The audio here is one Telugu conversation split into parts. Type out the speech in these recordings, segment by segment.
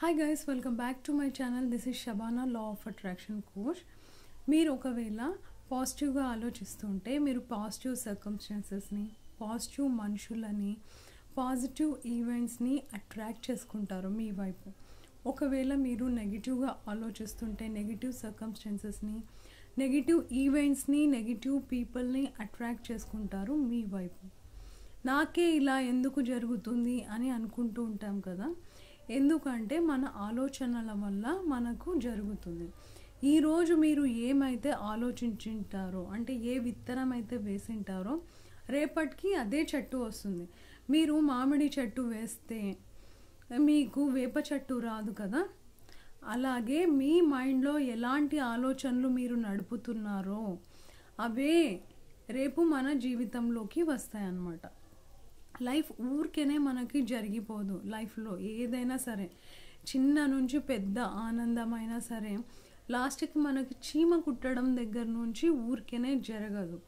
Hi guys, welcome back to my channel. This is Shabana, law of attraction coach. మీరు ఒకవేళ పాజిటివ్గా ఆలోచిస్తుంటే మీరు పాజిటివ్ సర్కమ్స్టాన్సెస్ని, పాజిటివ్ మనుషులని, పాజిటివ్ ఈవెంట్స్ని అట్రాక్ట్ చేసుకుంటారు మీ వైపు. ఒకవేళ మీరు నెగిటివ్గా ఆలోచిస్తుంటే నెగిటివ్ సర్కమ్స్టాన్సెస్ని, నెగిటివ్ ఈవెంట్స్ని, నెగిటివ్ పీపుల్ని అట్రాక్ట్ చేసుకుంటారు మీ వైపు. నాకే ఇలా ఎందుకు జరుగుతుంది అని అనుకుంటూ ఉంటాం కదా, ఎందుకంటే మన ఆలోచనల వల్ల మనకు జరుగుతుంది. ఈరోజు మీరు ఏమైతే ఆలోచించుంటారో, అంటే ఏ విత్తనం అయితే వేసింటారో, రేపటికి అదే చెట్టు వస్తుంది. మీరు మామిడి చెట్టు వేస్తే మీకు వేప చెట్టు రాదు కదా. అలాగే మీ మైండ్లో ఎలాంటి ఆలోచనలు మీరు నడుపుతున్నారో అవే రేపు మన జీవితంలోకి వస్తాయన్నమాట. లైఫ్ ఊరికేనే మనకి జరిగిపోదు. లైఫ్లో ఏదైనా సరే, చిన్న నుంచి పెద్ద ఆనందమైనా సరే, లాస్ట్కి మనకి చీమ కుట్టడం దగ్గర నుంచి ఊరికేనే జరగదు.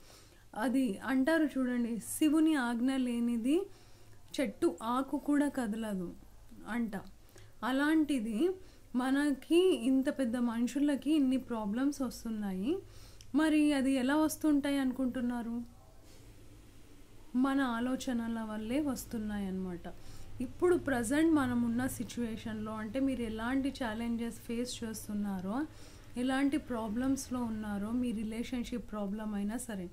అది అంటారు చూడండి, శివుని ఆజ్ఞ లేనిది చెట్టు ఆకు కూడా కదలదు అంట. అలాంటిది మనకి ఇంత పెద్ద మనుషులకి ఇన్ని ప్రాబ్లమ్స్ వస్తున్నాయి. మరి అది ఎలా వస్తుంటాయి అనుకుంటున్నారు? మన ఆలోచనల వల్లే వస్తున్నాయి అన్నమాట. ఇప్పుడు ప్రజెంట్ మనం ఉన్న సిచ్యువేషన్లో, అంటే మీరు ఎలాంటి ఛాలెంజెస్ ఫేస్ చేస్తున్నారో, ఎలాంటి ప్రాబ్లమ్స్లో ఉన్నారో, మీ రిలేషన్షిప్ ప్రాబ్లం అయినా సరే,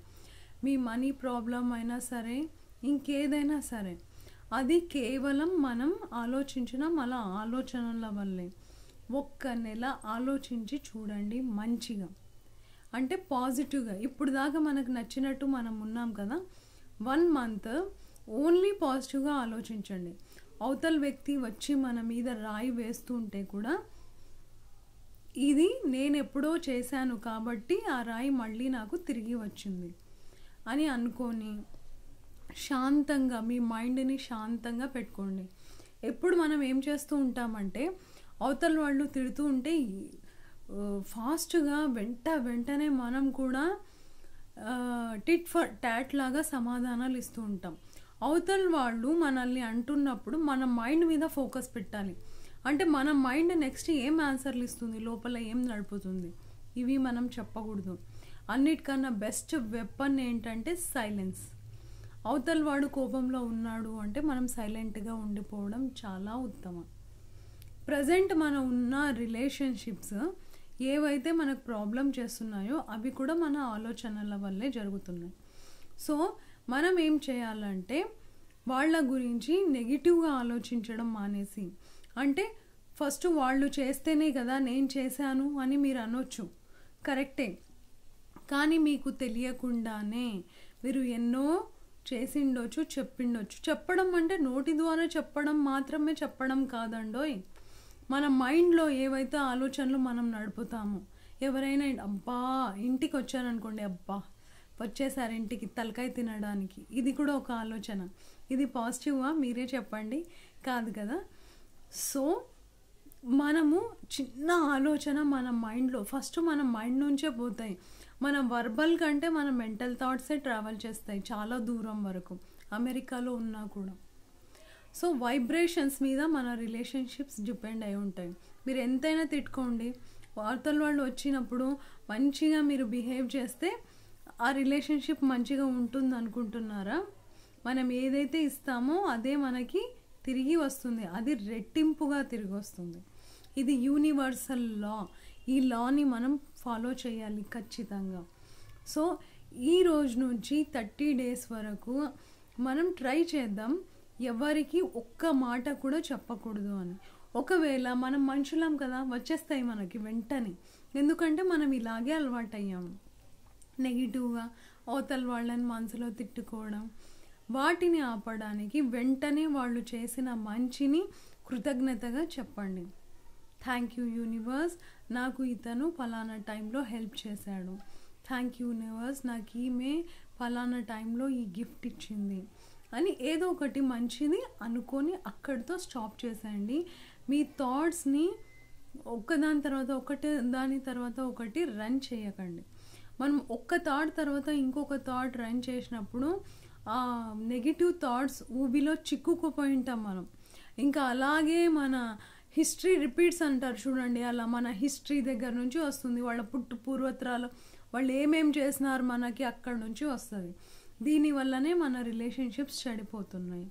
మీ మనీ ప్రాబ్లం అయినా సరే, ఇంకేదైనా సరే, అది కేవలం మనం ఆలోచించిన మన ఆలోచనల వల్లే. ఒక్క నెల ఆలోచించి చూడండి మంచిగా, అంటే పాజిటివ్గా. ఇప్పుడు దాకా మనకు నచ్చినట్టు మనం ఉన్నాం కదా, 1 month ఓన్లీ పాజిటివ్గా ఆలోచించండి. అవతల వ్యక్తి వచ్చి మన మీద రాయి వేస్తుంటే కూడా, ఇది నేను ఎప్పుడో చేశాను కాబట్టి ఆ రాయి మళ్ళీ నాకు తిరిగి వచ్చింది అని అనుకొని శాంతంగా మీ మైండ్ని శాంతంగా పెట్టుకోండి. ఎప్పుడు మనం ఏం చేస్తూ ఉంటామంటే, అవతల వాళ్ళు తిడుతూ ఉంటే ఫాస్ట్గా వెంటనే మనం కూడా టిట్ ఫర్ టాట్ లాగా సమాధానాలు ఇస్తూ ఉంటాం. అవతల వాళ్ళు మనల్ని అంటున్నప్పుడు మన మైండ్ మీద ఫోకస్ పెట్టాలి. అంటే మన మైండ్ నెక్స్ట్ ఏం ఆన్సర్లు ఇస్తుంది, లోపల ఏం నడుపుతుంది, ఇవి మనం చెప్పకూడదు. అన్నిటికన్నా బెస్ట్ వెపన్ ఏంటంటే సైలెన్స్. అవతల వాడు కోపంలో ఉన్నాడు అంటే మనం సైలెంట్గా ఉండిపోవడం చాలా ఉత్తమం. ప్రజెంట్ మనం ఉన్న రిలేషన్షిప్స్ ఏవైతే మనకు ప్రాబ్లం చేస్తున్నాయో అవి కూడా మన ఆలోచనల వల్లే జరుగుతున్నాయి. సో మనం ఏం చేయాలంటే, వాళ్ళ గురించి నెగిటివ్గా ఆలోచించడం మానేసి, అంటే ఫస్ట్ వాళ్ళు చేస్తేనే కదా నేను చేశాను అని మీరు అనొచ్చు, కరెక్టే. కానీ మీకు తెలియకుండానే మీరు ఎన్నో చేసిండొచ్చు, చెప్పిండొచ్చు. చెప్పడం అంటే నోటి ద్వారా చెప్పడం మాత్రమే చెప్పడం కాదండోయ్. మన మైండ్లో ఏవైతే ఆలోచనలు మనం నడుపుతామో, ఎవరైనా అబ్బా ఇంటికి వచ్చారనుకోండి, అబ్బా వచ్చేసారు ఇంటికి తలకాయ తినడానికి, ఇది కూడా ఒక ఆలోచన. ఇది పాజిటివా మీరే చెప్పండి, కాదు కదా. సో మనము చిన్న ఆలోచన మన మైండ్లో, ఫస్ట్ మన మైండ్ నుంచే పోతాయి. మన వర్బల్ కంటే మన మెంటల్ థాట్సే ట్రావెల్ చేస్తాయి చాలా దూరం వరకు, అమెరికాలో ఉన్నా కూడా. సో వైబ్రేషన్స్ మీద మన రిలేషన్షిప్స్ డిపెండ్ అయి ఉంటాయి. మీరు ఎంతైనా తిట్టుకోండి, వార్తల వాళ్ళు వచ్చినప్పుడు మంచిగా మీరు బిహేవ్ చేస్తే ఆ రిలేషన్షిప్ మంచిగా ఉంటుంది అనుకుంటున్నారా? మనం ఏదైతే ఇస్తామో అదే మనకి తిరిగి వస్తుంది, అది రెట్టింపుగా తిరిగి వస్తుంది. ఇది యూనివర్సల్ లా. ఈ లాని మనం ఫాలో చేయాలి ఖచ్చితంగా. సో ఈ రోజు నుంచి 30 days వరకు మనం ట్రై చేద్దాం ఎవరికి ఒక్క మాట కూడా చెప్పకూడదు అని. ఒకవేళ మనం మనుషులం కదా, వచ్చేస్తాయి మనకి వెంటనే. ఎందుకంటే మనం ఇలాగే అలవాటు అయ్యాము, నెగిటివ్గా అవతల వాళ్ళని మనసులో తిట్టుకోవడం. వాటిని ఆపడానికి వెంటనే వాళ్ళు చేసిన మంచిని కృతజ్ఞతగా చెప్పండి. థ్యాంక్ యూ యూనివర్స్, నాకు ఇతను ఫలానా టైంలో హెల్ప్ చేశాడు. థ్యాంక్ యూ యూనివర్స్, నాకు ఈమె ఫలానా టైంలో ఈ గిఫ్ట్ ఇచ్చింది అని ఏదో ఒకటి మంచిది అనుకొని అక్కడితో స్టాప్ చేసేయండి. మీ థాట్స్ని దాని తర్వాత ఒకటి రన్ చేయకండి. మనం ఒక్క థాట్ తర్వాత ఇంకొక థాట్ రన్ చేసినప్పుడు ఆ నెగిటివ్ థాట్స్ ఊబిలో చిక్కుకుపోయి ఉంటాం మనం. ఇంకా అలాగే మన హిస్టరీ రిపీట్స్ అంటారు చూడండి, అలా మన హిస్టరీ దగ్గర నుంచి వస్తుంది. వాళ్ళ పూర్వత్రాలు వాళ్ళు ఏమేం చేసినారు మనకి అక్కడ నుంచి వస్తుంది. దీనివల్లనే మన రిలేషన్షిప్స్ చెడిపోతున్నాయి.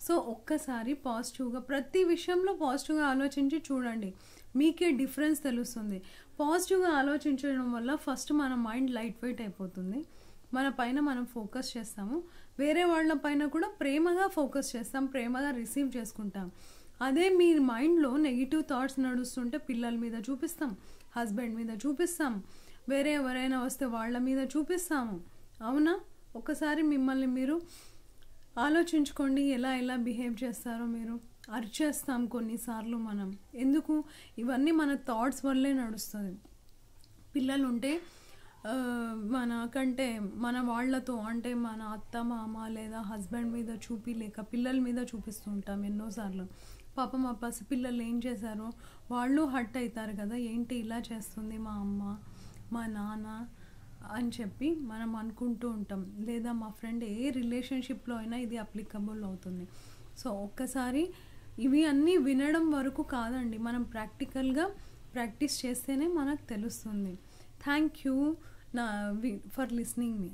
సో ఒక్కసారి పాజిటివ్గా ప్రతి విషయంలో పాజిటివ్గా ఆలోచించి చూడండి, మీకే డిఫరెన్స్ తెలుస్తుంది. పాజిటివ్గా ఆలోచించడం వల్ల ఫస్ట్ మన మైండ్ లైట్ వెయిట్ అయిపోతుంది, మన పైన మనం ఫోకస్ చేస్తాము, వేరే వాళ్ళ పైన కూడా ప్రేమగా ఫోకస్ చేస్తాం, ప్రేమగా రిసీవ్ చేసుకుంటాం. అదే మీ మైండ్లో నెగిటివ్ థాట్స్ నడుస్తుంటే పిల్లల మీద చూపిస్తాం, హస్బెండ్ మీద చూపిస్తాం, వేరే ఎవరైనా వస్తే వాళ్ళ మీద చూపిస్తాము. అవునా? ఒకసారి మిమ్మల్ని మీరు ఆలోచించుకోండి, ఎలా బిహేవ్ చేస్తారో మీరు. అరిచేస్తాం కొన్నిసార్లు మనం, ఎందుకు? ఇవన్నీ మన థాట్స్ వల్లే నడుస్తుంది. పిల్లలు ఉంటే మనకంటే మన వాళ్ళతో అంటే మన అత్త మామ లేదా హస్బెండ్ మీద చూపిలేక పిల్లల మీద చూపిస్తూ ఉంటాం ఎన్నోసార్లు. పాపం మా పసిపిల్లలు ఏం చేశారో వాళ్ళు హర్ట్ అవుతారు కదా, ఏంటి ఇలా చేస్తుంది మా అమ్మ మా నాన్న అని చెప్పి మనం అనుకుంటూ ఉంటాం. లేదా మా ఫ్రెండ్, ఏ రిలేషన్షిప్లో అయినా ఇది అప్లికబుల్ అవుతుంది. సో ఒక్కసారి ఇవి అన్నీ వినడం వరకు కాదండి, మనం ప్రాక్టికల్గా ప్రాక్టీస్ చేస్తేనే మనకు తెలుస్తుంది. Thank you for listening me.